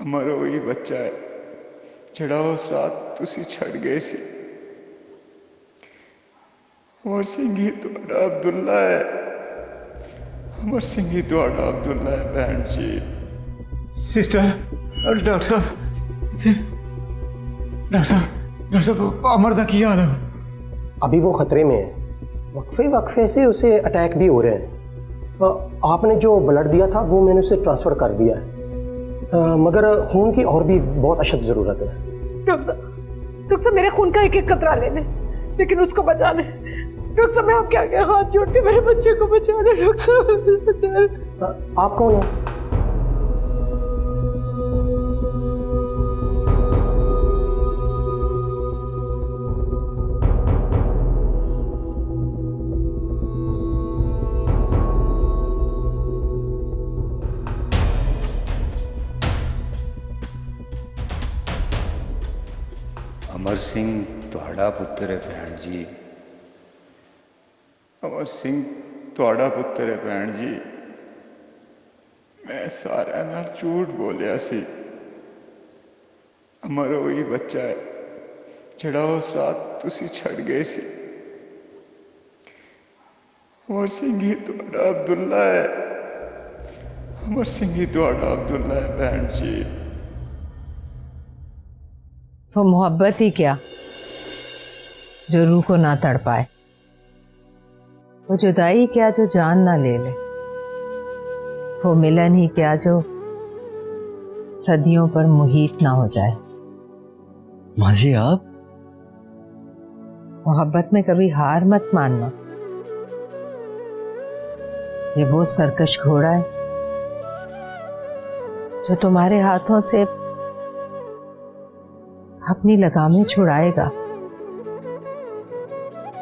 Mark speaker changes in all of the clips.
Speaker 1: हमारा वही बच्चा है जड़ा उस रात तुसी छड़ गए सी। अमर सिंह ही तुहाडा अब्दुल्ला है। अमर सिंह ही तुहाडा अब्दुल्ला है बहन जी।
Speaker 2: सिस्टर, डॉक्टर साहब, डॉक्टर साहब अमर दा की हाल है?
Speaker 3: अभी वो खतरे में है। वक्फे वक्फे से उसे अटैक भी हो रहे हैं। आपने जो ब्लड दिया था वो मैंने उसे ट्रांसफ़र कर दिया है, मगर खून की और भी बहुत अशद ज़रूरत है।
Speaker 4: डॉक्टर साहब मेरे खून का एक एक कतरा ले लें, लेकिन उसको बचा लें। डॉक्टर साहब मैं आपके आगे हाथ जोड़ती हूँ, मेरे बच्चे को बचा लें डॉक्टर साहब, बचा लें।
Speaker 3: आप कौन हैं?
Speaker 1: अमर सिंह तुहाडा पुत्र है बहन जी। अमर सिंह तुहाडा पुत्र है बहन जी। मैं सारा नाल झूठ बोलिया सी। अमर वही बच्चा है जड़ा उस रात तुसी छड़ गए सी। अमर सिंह ही तुहाडा अब्दुल्ला है। अमर सिंह ही तुहाडा अब्दुल्ला है बहन जी।
Speaker 5: वो मोहब्बत ही क्या जो रूह को ना तड़ पाए, वो जुदाई क्या जो जान ना ले ले, वो मिलन ही क्या जो सदियों पर मुहीत ना हो जाए।
Speaker 6: माँ जी आप?
Speaker 5: मोहब्बत में कभी हार मत मानना। ये वो सरकश घोड़ा है जो तुम्हारे हाथों से अपनी लगामें छुड़ाएगा,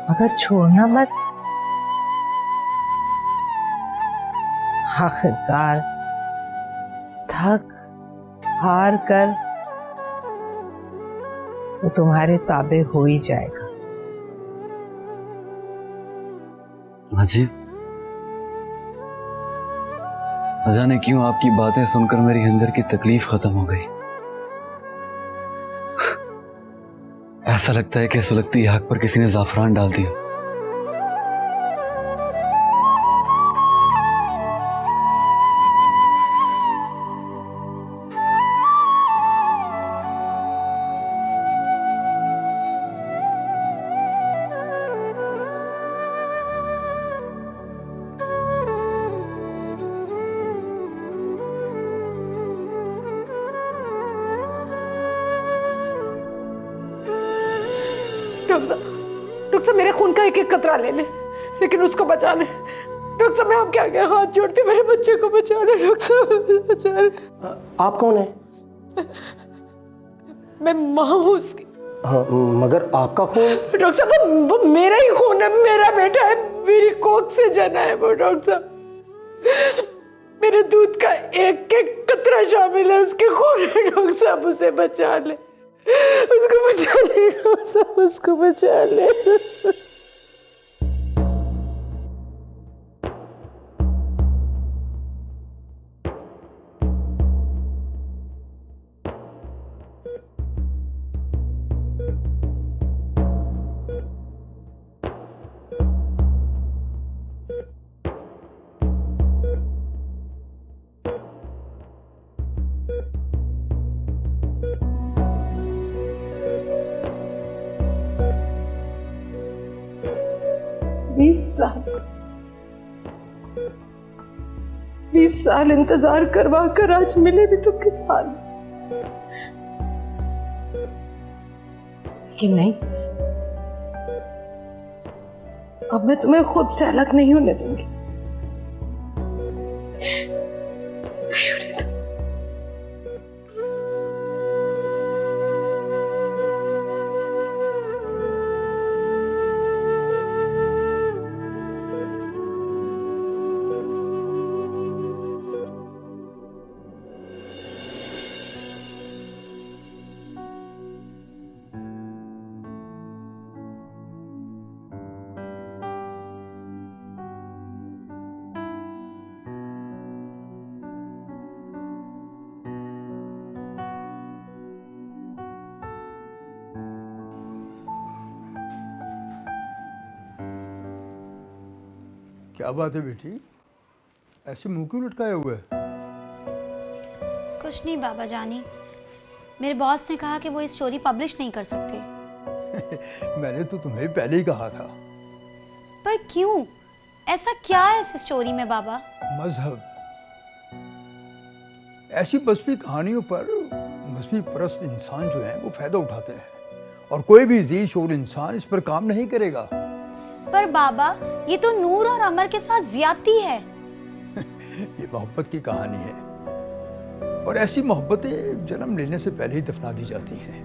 Speaker 5: मगर छोड़ना मत। आखिरकार थक हार कर वो तुम्हारे ताबे हो ही जाएगा।
Speaker 6: माँ जी, न जाने क्यों आपकी बातें सुनकर मेरी अंदर की तकलीफ खत्म हो गई। ऐसा लगता है कि सुलगती आग पर किसी ने जाफरान डाल दिया।
Speaker 4: डॉक्टर साहब मेरे खून का एक एक कतरा ले लें, लेकिन उसको बचा लें। डॉक्टर साहब मैं आपके आगे हाथ जोड़ती हूँ, मेरे बच्चे को बचा लें डॉक्टर साहब, बचा लें।
Speaker 3: आप कौन हैं?
Speaker 4: मैं माँ हूँ उसकी।
Speaker 3: हाँ, मगर आपका खून?
Speaker 4: डॉक्टर साहब वो मेरा ही खून है, मेरा बेटा है, मेरी कोख से जना है वो। डॉक्टर साहब मेरे दूध का एक एक कतरा शामिल है उसके खून में। डॉक्टर साहब उसे बचा ले, उसको बचा ले डॉक्टर साहब, उसको बचा ले। बीस साल इंतजार करवा कर आज मिले भी तो किस हाल। लेकिन नहीं, अब मैं तुम्हें खुद से अलग नहीं होने दूंगी।
Speaker 7: क्या बात है बेटी, ऐसे मुंह क्यों लटकाया हुआ है?
Speaker 8: कुछ नहीं बाबा जानी, मेरे बॉस ने कहा कि वो इस स्टोरी पब्लिश नहीं कर सकते।
Speaker 7: मैंने तो तुम्हें पहले ही कहा था।
Speaker 8: पर क्यों? ऐसा क्या है इस स्टोरी में बाबा?
Speaker 7: मजहब। ऐसी बसपी कहानियों पर मजहबी परस्त इंसान जो है वो फायदा उठाते हैं, और कोई भी जी शोर इंसान इस पर काम नहीं करेगा।
Speaker 8: पर बाबा, ये तो नूर और अमर के साथ ज्यादती है।
Speaker 7: ये मोहब्बत की कहानी है, और ऐसी मोहब्बतें जन्म लेने से पहले ही दफना दी जाती हैं।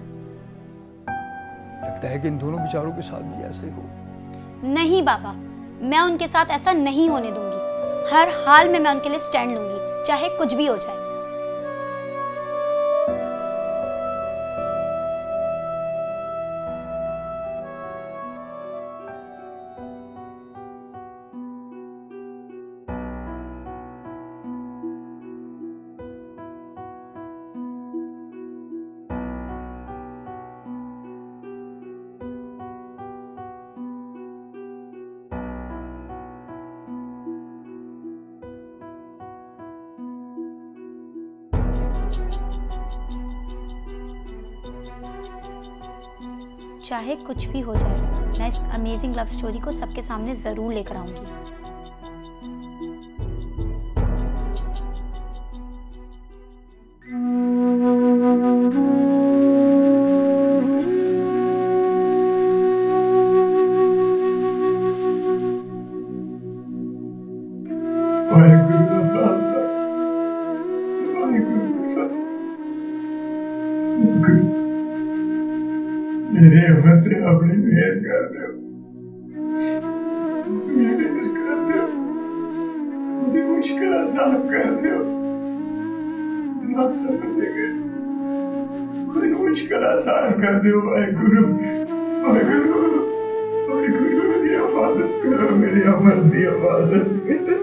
Speaker 7: लगता है कि इन दोनों बेचारों के साथ भी ऐसे हो।
Speaker 8: नहीं बाबा, मैं उनके साथ ऐसा नहीं होने दूंगी। हर हाल में मैं उनके लिए स्टैंड लूंगी, चाहे कुछ भी हो जाए। चाहे कुछ भी हो जाए, मैं इस अमेजिंग लव स्टोरी को सबके सामने जरूर लेकर आऊंगी।
Speaker 1: मेरे अमर ते अपनी मेहर कर दो, मेहर कर दो, मुझे मुश्किल आसान कर दो। ना समझेंगे, मुझे मुश्किल आसान कर दो। वाहेगुरु, वाहेगुरु, वाहेगुरु, मेरी हिफाजत करो, मेरी अमर की हिफाजत करो।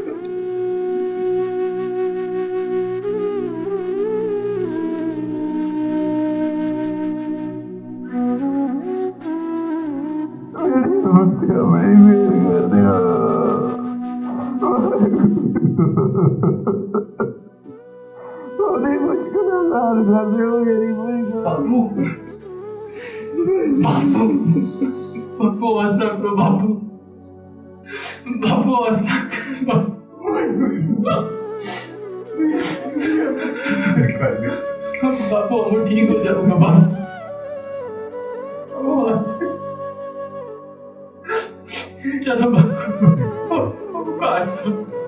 Speaker 9: बाबू, बाबू, बाबू हौसला करो बाबू, बाबू हौसला करो। बाबू हम ठीक हो जाऊंगा बाबू। चलो बाबू, कार चलो।